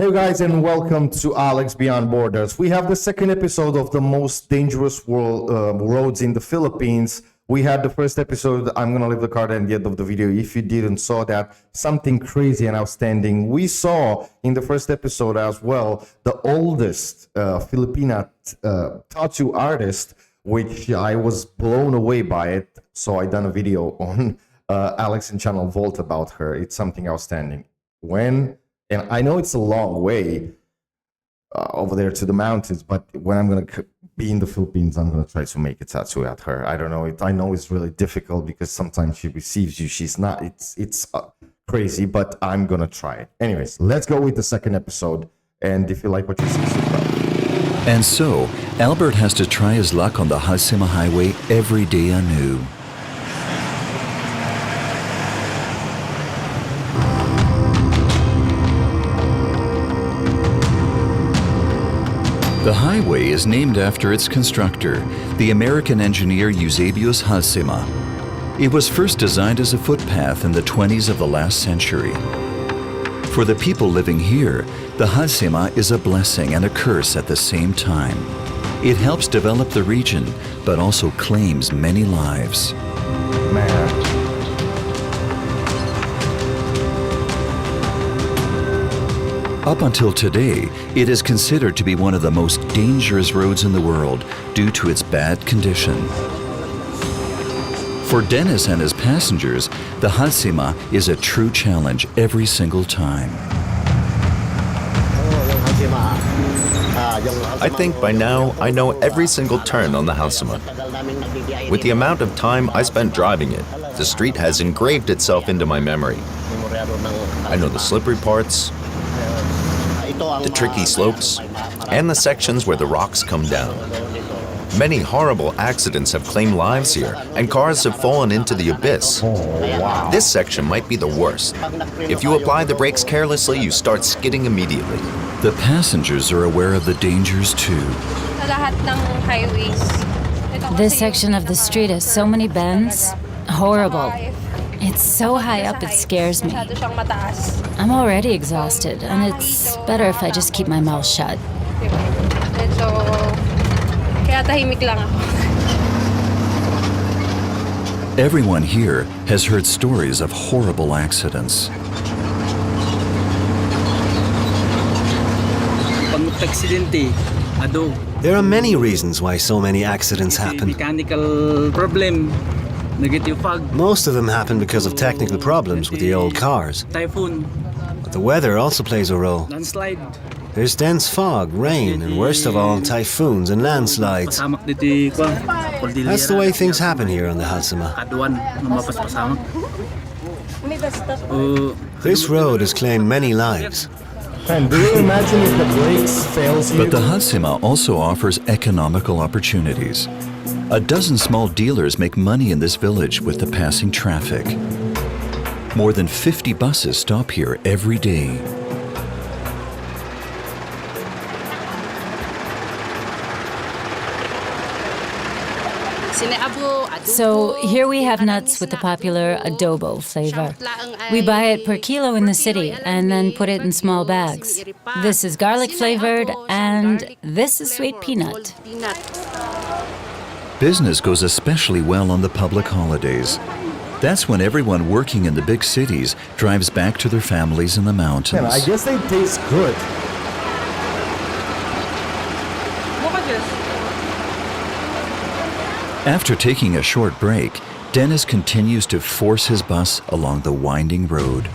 Hey guys, and welcome to Alex Beyond Borders. We have the second episode of the most dangerous roads in the Philippines. We had the first episode. I'm going to leave the card at the end of the video. If you didn't saw that, something crazy and outstanding. We saw in the first episode as well, the oldest Filipina tattoo artist, which I was blown away by it. So I done a video on Alex and Channel Vault about her. It's something outstanding. And I know it's a long way over there to the mountains, but when I'm going to be in the Philippines, I'm going to try to make a tattoo at her. I don't know. I know it's really difficult because sometimes she receives you. She's not. It's crazy, but I'm going to try it. Anyways, let's go with the second episode. And if you like what you see, subscribe. And so, Albert has to try his luck on the Halsema highway every day anew. The highway is named after its constructor, the American engineer Eusebius Halsema. It was first designed as a footpath in the 20s of the last century. For the people living here, the Halsema is a blessing and a curse at the same time. It helps develop the region, but also claims many lives. Up until today, it is considered to be one of the most dangerous roads in the world due to its bad condition. For Dennis and his passengers, the Halsema is a true challenge every single time. I think by now I know every single turn on the Halsema. With the amount of time I spent driving it, the street has engraved itself into my memory. I know the slippery parts, the tricky slopes, and the sections where the rocks come down. Many horrible accidents have claimed lives here, and cars have fallen into the abyss. This section might be the worst. If you apply the brakes carelessly, you start skidding immediately. The passengers are aware of the dangers too. This section of the street has so many bends. Horrible. It's so high up it scares me. I'm already exhausted, and it's better if I just keep my mouth shut. Everyone here has heard stories of horrible accidents. There are many reasons why so many accidents happen. Mechanical problem. Negative fog. Most of them happen because of technical problems with the old cars. Typhoon. But the weather also plays a role. Landslide. There's dense fog, rain, and worst of all, typhoons and landslides. That's the way things happen here on the Halsema. This road has claimed many lives. And do you imagine if the brakes fails you? But the Halsema also offers economical opportunities. A dozen small dealers make money in this village with the passing traffic. More than 50 buses stop here every day. So here we have nuts with the popular adobo flavor. We buy it per kilo in the city and then put it in small bags. This is garlic flavored and this is sweet peanut. Business goes especially well on the public holidays. That's when everyone working in the big cities drives back to their families in the mountains. I guess they taste good. After taking a short break, Dennis continues to force his bus along the winding road.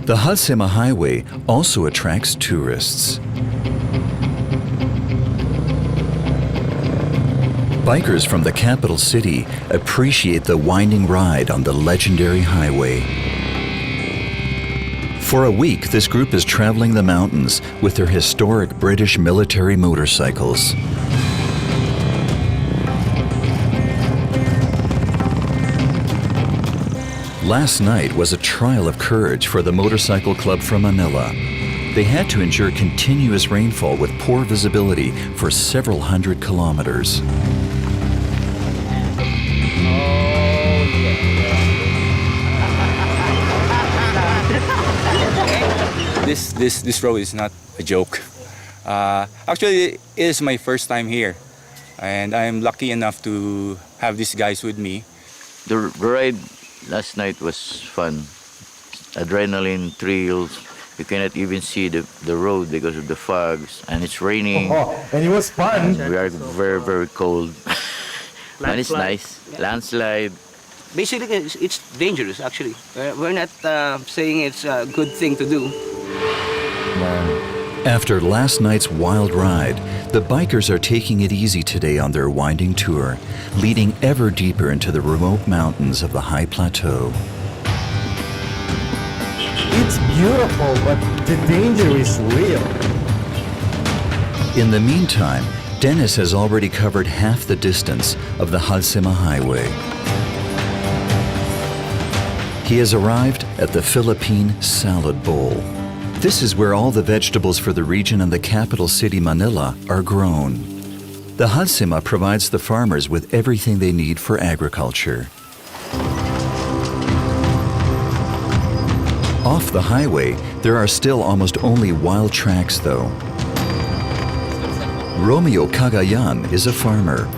The Halsema Highway also attracts tourists. Bikers from the capital city appreciate the winding ride on the legendary highway. For a week, this group is traveling the mountains with their historic British military motorcycles. Last night was a trial of courage for the motorcycle club from Manila. They had to endure continuous rainfall with poor visibility for several hundred kilometers. This road is not a joke. Actually, it is my first time here, and I am lucky enough to have these guys with me. The ride last night was fun. Adrenaline, thrills. You cannot even see the road because of the fogs, and it's raining. Oh, and it was fun. We are very, very cold. And it's nice. Landslide. Basically, it's dangerous, actually. We're not saying it's a good thing to do. After last night's wild ride, the bikers are taking it easy today on their winding tour, leading ever deeper into the remote mountains of the high plateau. It's beautiful, but the danger is real. In the meantime, Dennis has already covered half the distance of the Halsema highway. He has arrived at the Philippine Salad Bowl. This is where all the vegetables for the region and the capital city, Manila, are grown. The Halsema provides the farmers with everything they need for agriculture. Off the highway, there are still almost only wild tracks, though. Romeo Cagayan is a farmer.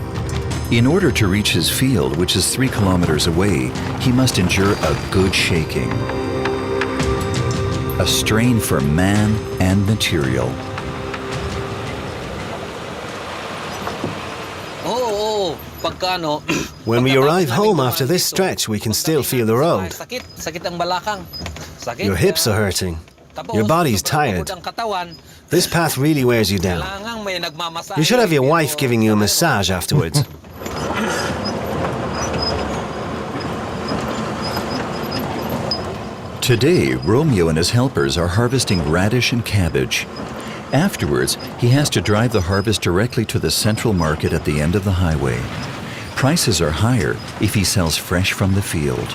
In order to reach his field, which is 3 kilometers away, he must endure a good shaking. A strain for man and material. When we arrive home after this stretch, we can still feel the road. Your hips are hurting. Your body's tired. This path really wears you down. You should have your wife giving you a massage afterwards. Today, Romeo and his helpers are harvesting radish and cabbage. Afterwards, he has to drive the harvest directly to the central market at the end of the highway. Prices are higher if he sells fresh from the field.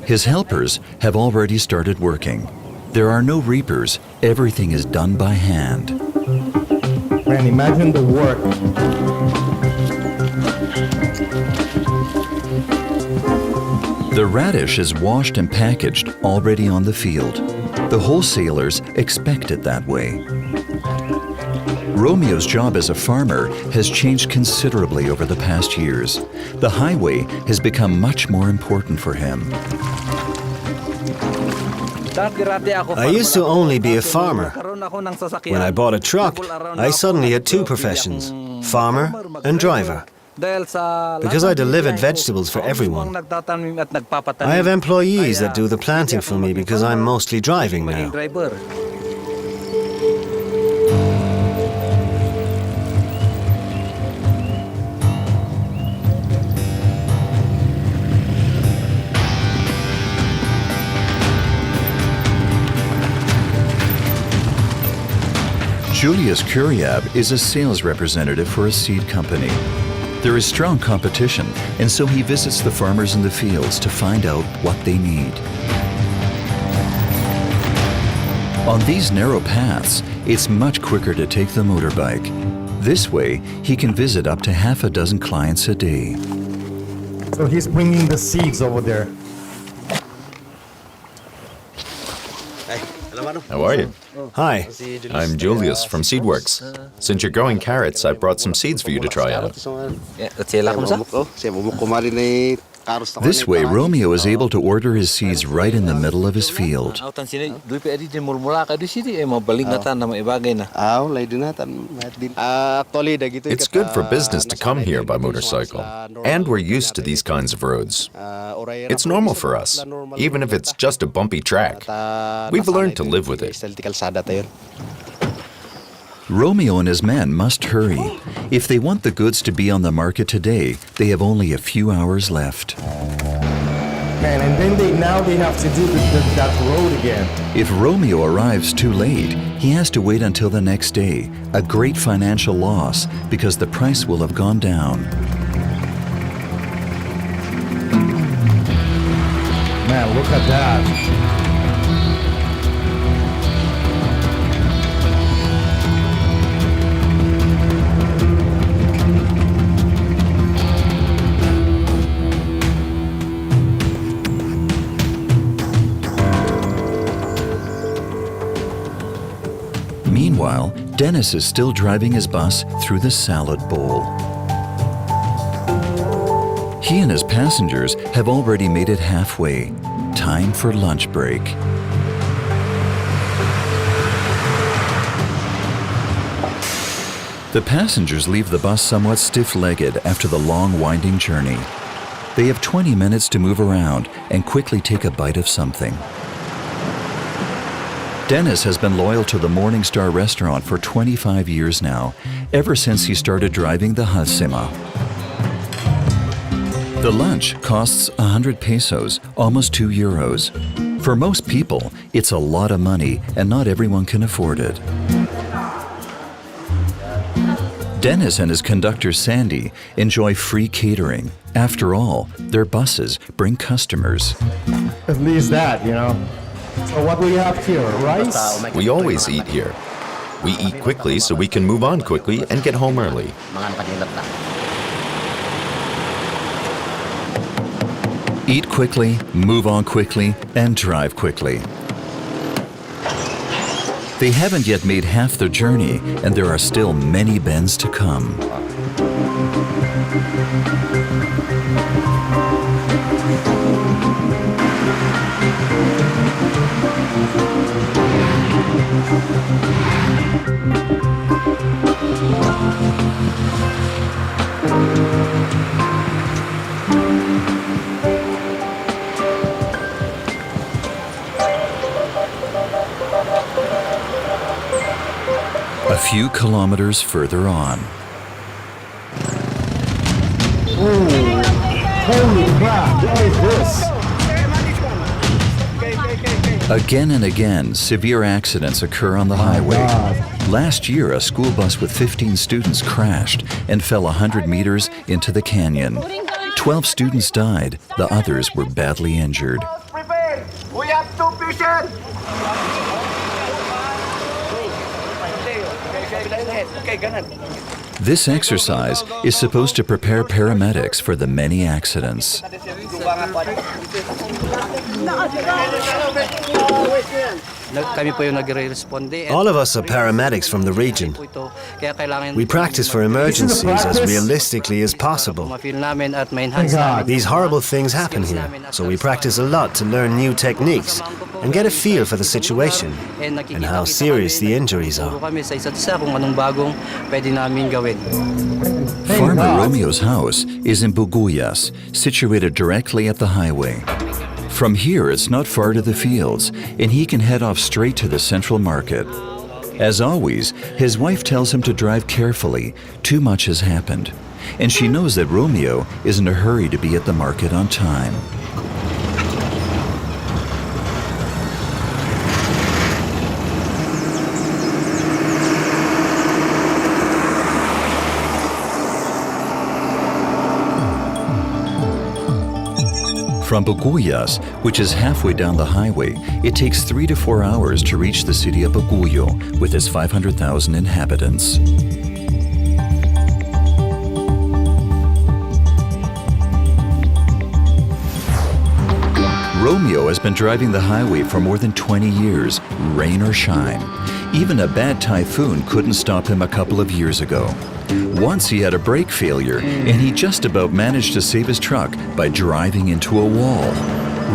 His helpers have already started working. There are no reapers. Everything is done by hand. Man, imagine the work. The radish is washed and packaged already on the field. The wholesalers expect it that way. Romeo's job as a farmer has changed considerably over the past years. The highway has become much more important for him. I used to only be a farmer. When I bought a truck, I suddenly had 2 professions, farmer and driver. Because I delivered vegetables for everyone. I have employees that do the planting for me because I'm mostly driving now. Julius Curiab is a sales representative for a seed company. There is strong competition, and so he visits the farmers in the fields to find out what they need. On these narrow paths, it's much quicker to take the motorbike. This way, he can visit up to half a dozen clients a day. So he's bringing the seeds over there. How are you? Hi. I'm Julius from Seedworks. Since you're growing carrots, I brought some seeds for you to try out. This way, Romeo is able to order his seeds right in the middle of his field. It's good for business to come here by motorcycle, and we're used to these kinds of roads. It's normal for us, even if it's just a bumpy track. We've learned to live with it. Romeo and his men must hurry. If they want the goods to be on the market today, they have only a few hours left. Man, and then now they have to do that road again. If Romeo arrives too late, he has to wait until the next day, a great financial loss because the price will have gone down. Man, look at that. Meanwhile, Dennis is still driving his bus through the salad bowl. He and his passengers have already made it halfway. Time for lunch break. The passengers leave the bus somewhat stiff-legged after the long, winding journey. They have 20 minutes to move around and quickly take a bite of something. Dennis has been loyal to the Morningstar restaurant for 25 years now, ever since he started driving the Halsema. The lunch costs 100 pesos, almost 2 euros. For most people, it's a lot of money and not everyone can afford it. Dennis and his conductor Sandy enjoy free catering. After all, their buses bring customers. At least that, you know. So what do we have here? Rice? We always eat here. We eat quickly so we can move on quickly and get home early. Eat quickly, move on quickly, and drive quickly. They haven't yet made half the journey, and there are still many bends to come. A few kilometers further on. Holy crap, what is this? Again and again, severe accidents occur on the highway. Last year, a school bus with 15 students crashed and fell 100 meters into the canyon. 12 students died. The others were badly injured. We have 2 patients! This exercise is supposed to prepare paramedics for the many accidents. All of us are paramedics from the region. We practice for emergencies as realistically as possible. These horrible things happen here, so we practice a lot to learn new techniques and get a feel for the situation and how serious the injuries are. Farmer Romeo's house is in Buguyas, situated directly at the highway. From here, it's not far to the fields, and he can head off straight to the central market. As always, his wife tells him to drive carefully. Too much has happened, and she knows that Romeo is in a hurry to be at the market on time. From Buguyas, which is halfway down the highway, it takes 3 to 4 hours to reach the city of Baguio with its 500,000 inhabitants. Romeo has been driving the highway for more than 20 years, rain or shine. Even a bad typhoon couldn't stop him a couple of years ago. Once he had a brake failure, and he just about managed to save his truck by driving into a wall.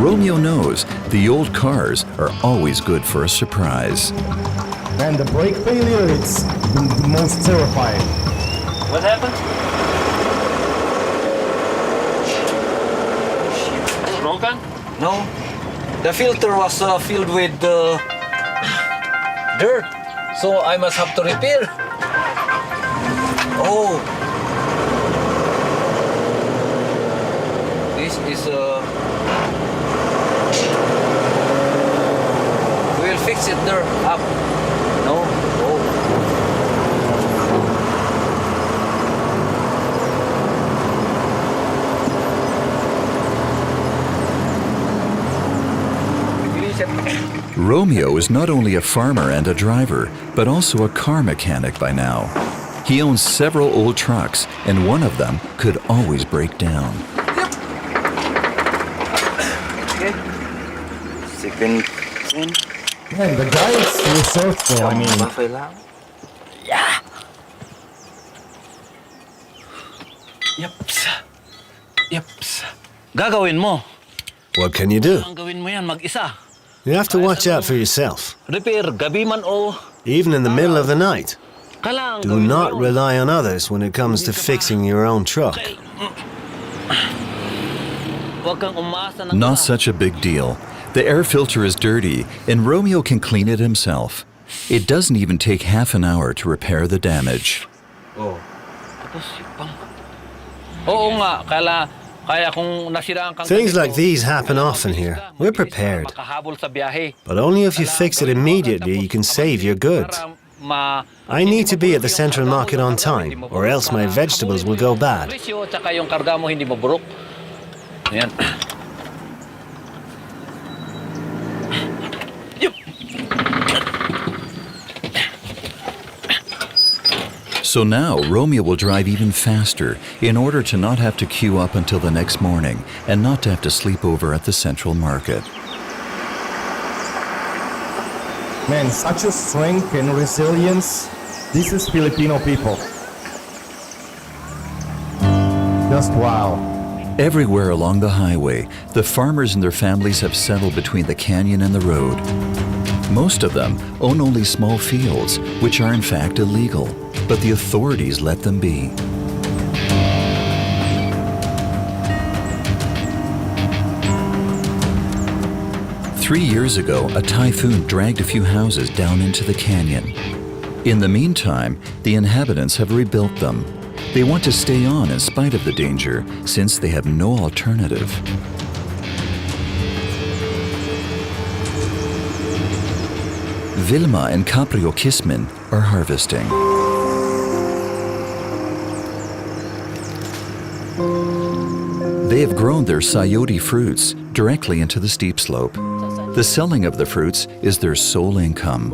Romeo knows the old cars are always good for a surprise. Man, the brake failure, it's the most terrifying. What happened? Broken? No. The filter was filled with dirt, so I must have to repair. Oh, this is we'll fix it there up. No, oh. Romeo is not only a farmer and a driver, but also a car mechanic by now. He owns several old trucks, and one of them could always break down. Okay. Second. Man, the guy is resourceful, I mean. Yaps. Yaps. Gagawin mo. What can you do? Ang gawin mo yan mag-isa. You have to watch out for yourself, Repair, gabi man o. even in the middle of the night. Kailangan Do gawin mo not yun. rely on others when it comes to fixing your own truck. Huwag kang umaasa ng Not iba. such a big deal. The air filter is dirty, and Romeo can clean it himself. It doesn't even take half an hour to repair the damage. Tapos, pang. Oo nga, kaya kung nasiraan kang Things ganito, like these happen often here. We're prepared. makahabol sa biyahe. But only if you fix it immediately you can save your goods. I need to be at the central market on time, or else my vegetables will go bad. Presyo, tsaka yung karga mo hindi maburok. Ayan. So now Romeo will drive even faster in order to not have to queue up until the next morning and not to have to sleep over at the central market. Man, such a strength and resilience. This is Filipino people. Just wow. Everywhere along the highway, the farmers and their families have settled between the canyon and the road. Most of them own only small fields, which are in fact illegal, but the authorities let them be. Three years ago, a typhoon dragged a few houses down into the canyon. In the meantime, the inhabitants have rebuilt them. They want to stay on in spite of the danger, since they have no alternative. Vilma and Caprio Kismin are harvesting. They have grown their sayote fruits directly into the steep slope. The selling of the fruits is their sole income.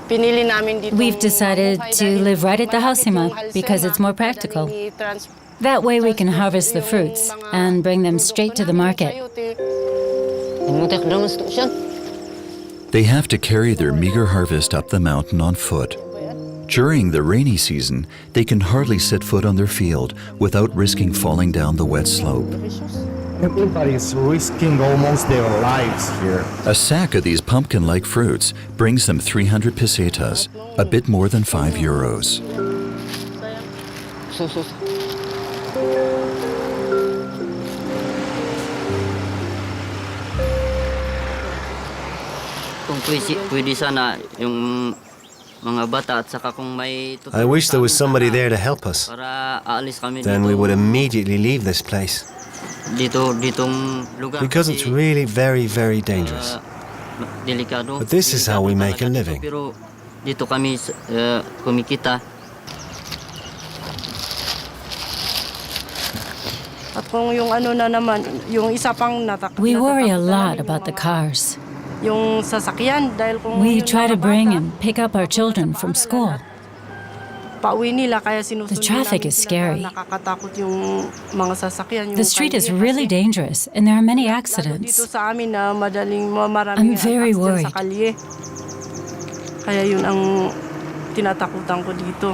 We've decided to live right at the Halsema because it's more practical. That way we can harvest the fruits and bring them straight to the market. They have to carry their meager harvest up the mountain on foot. During the rainy season, they can hardly set foot on their field without risking falling down the wet slope. Everybody's risking almost their lives here. A sack of these pumpkin-like fruits brings them 300 pesetas, a bit more than €5. I wish there was somebody there to help us. Then we would immediately leave this place. Because it's really very, very dangerous. But this is how we make a living. We worry a lot about the cars. We try to bring and pick up our children from school. The traffic is scary. The street is really dangerous and there are many accidents. I'm very worried. Kaya yun ang tinatakutan ko dito.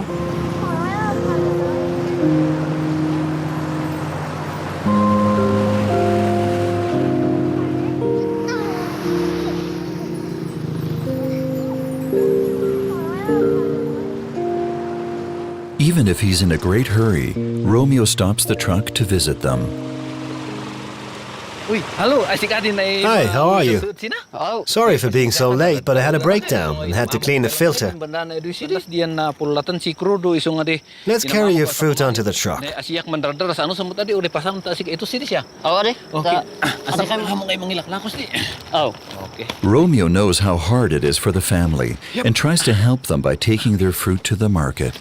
Even if he's in a great hurry, Romeo stops the truck to visit them. Hi, how are you? Sorry for being so late, but I had a breakdown and had to clean the filter. Let's carry your fruit onto the truck. Romeo knows how hard it is for the family and tries to help them by taking their fruit to the market.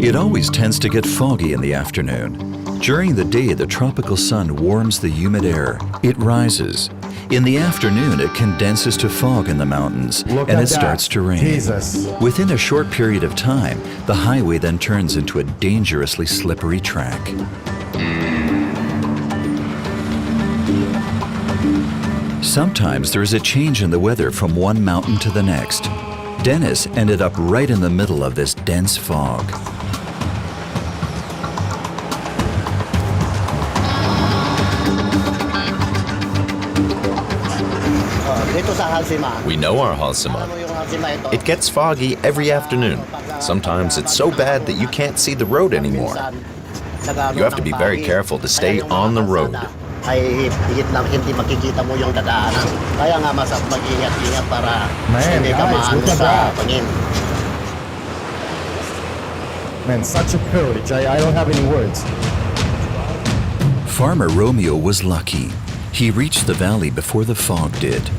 It always tends to get foggy in the afternoon. During the day, the tropical sun warms the humid air. It rises. In the afternoon, it condenses to fog in the mountains, and it starts to rain. Jesus. Within a short period of time, the highway then turns into a dangerously slippery track. Sometimes there is a change in the weather from one mountain to the next. Dennis ended up right in the middle of this dense fog. We know our Halsema. It gets foggy every afternoon. Sometimes it's so bad that you can't see the road anymore. You have to be very careful to stay on the road. Man, such a courage. I don't have any words. Farmer Romeo was lucky. He reached the valley before the fog did.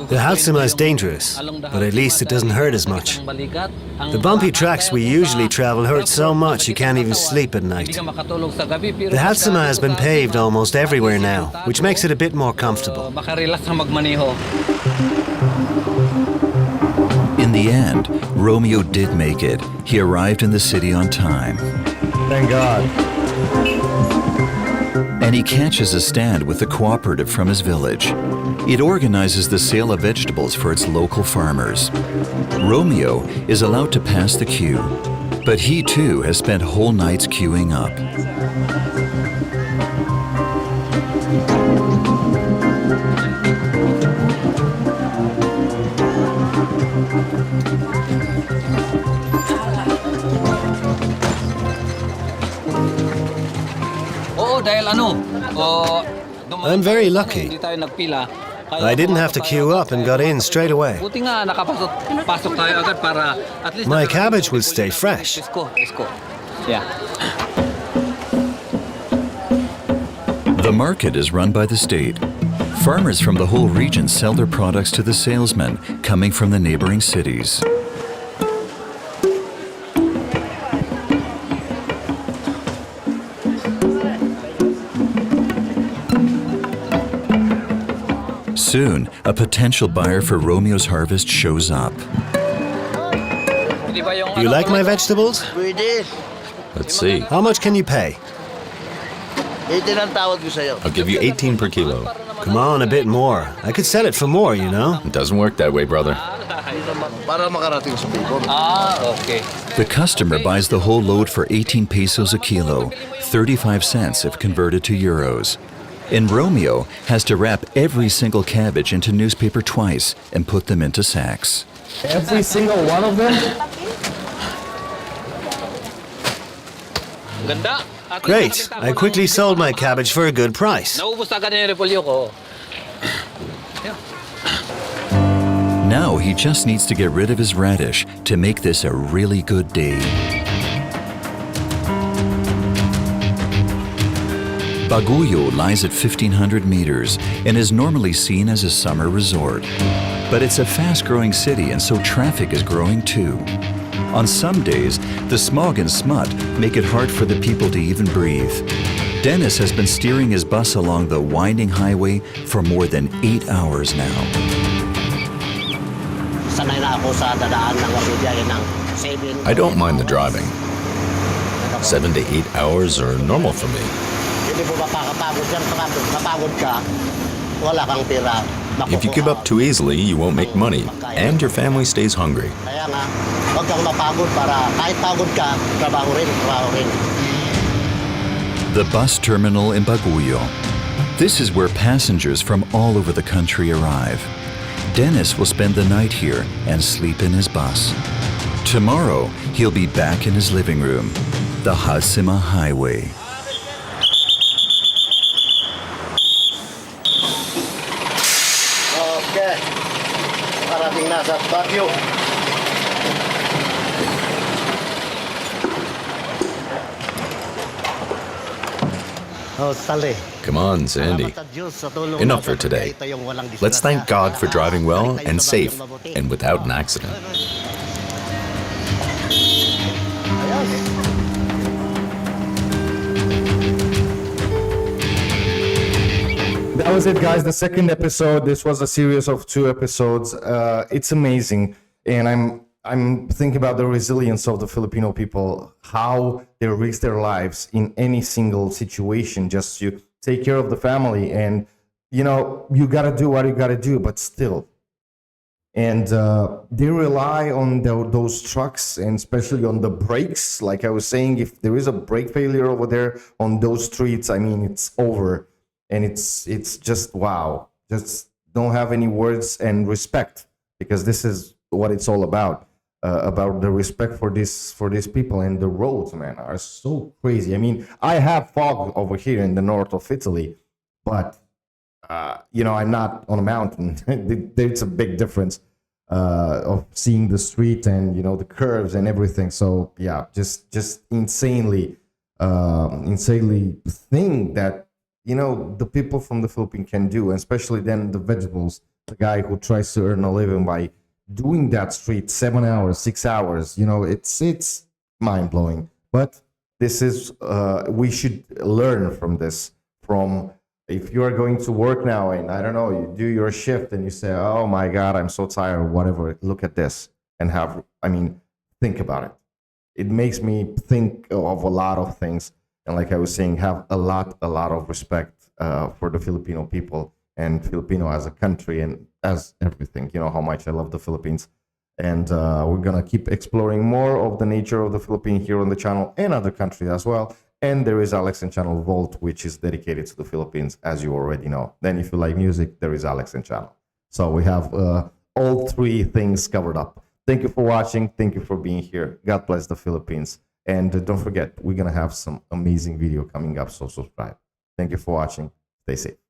The Halsema is dangerous, but at least it doesn't hurt as much. The bumpy tracks we usually travel hurt so much you can't even sleep at night. The Halsema has been paved almost everywhere now, which makes it a bit more comfortable. In the end, Romeo did make it. He arrived in the city on time. Thank God. And he catches a stand with the cooperative from his village. It organizes the sale of vegetables for its local farmers. Romeo is allowed to pass the queue, but he too has spent whole nights queuing up. I'm very lucky. I didn't have to queue up and got in straight away. My cabbage will stay fresh. The market is run by the state. Farmers from the whole region sell their products to the salesmen coming from the neighboring cities. Soon, a potential buyer for Romeo's harvest shows up. You like my vegetables? Let's see. How much can you pay? I'll give you 18 per kilo. Come on, a bit more. I could sell it for more, you know? It doesn't work that way, brother. The customer buys the whole load for 18 pesos a kilo, 35 cents if converted to euros. And Romeo has to wrap every single cabbage into newspaper twice and put them into sacks. Every single one of them? Great. I quickly sold my cabbage for a good price. Now he just needs to get rid of his radish to make this a really good day. Baguio lies at 1,500 meters and is normally seen as a summer resort. But it's a fast-growing city, and so traffic is growing too. On some days, the smog and smut make it hard for the people to even breathe. Dennis has been steering his bus along the winding highway for more than 8 hours now. I don't mind the driving. 7 to 8 hours are normal for me. If you give up too easily, you won't make money, and your family stays hungry. The bus terminal in Baguio. This is where passengers from all over the country arrive. Dennis will spend the night here and sleep in his bus. Tomorrow, he'll be back in his living room, the Halsema Highway. Okay. Parating na sa Baguio. Come on, Sandy. Enough for today. Let's thank God for driving well and safe and without an accident. That was it, guys. The second episode. This was a series of 2 episodes. It's amazing, and I'm thinking about the resilience of the Filipino people, how they risk their lives in any single situation just to take care of the family. And, you know, you got to do what you got to do, but still. And they rely on those trucks, and especially on the brakes. Like I was saying, if there is a brake failure over there on those streets, I mean, it's over. And it's just, wow. Just don't have any words and respect, because this is what it's all about the respect for these people. And the roads, man, are so crazy. I mean, I have fog over here in the north of Italy, but you know, I'm not on a mountain. There's a big difference of seeing the street and, you know, the curves and everything. So yeah, just insanely thing that, you know, the people from the Philippines can do, and especially then the vegetables, the guy who tries to earn a living by doing that street 7 hours, 6 hours, you know, it's mind blowing. But this is we should learn from this. From, if you are going to work now and I don't know, you do your shift and you say, oh my God, I'm so tired or whatever, look at this and think about it. It makes me think of a lot of things. And like I was saying, have a lot of respect for the Filipino people and Filipino as a country and as everything. You know how much I love the Philippines. And we're going to keep exploring more of the nature of the Philippines here on the channel and other countries as well. And there is Alex and Channel Vault, which is dedicated to the Philippines, as you already know. Then if you like music, there is Alex and Channel. So we have all three things covered up. Thank you for watching. Thank you for being here. God bless the Philippines. And don't forget, we're going to have some amazing video coming up, so subscribe. Thank you for watching. Stay safe.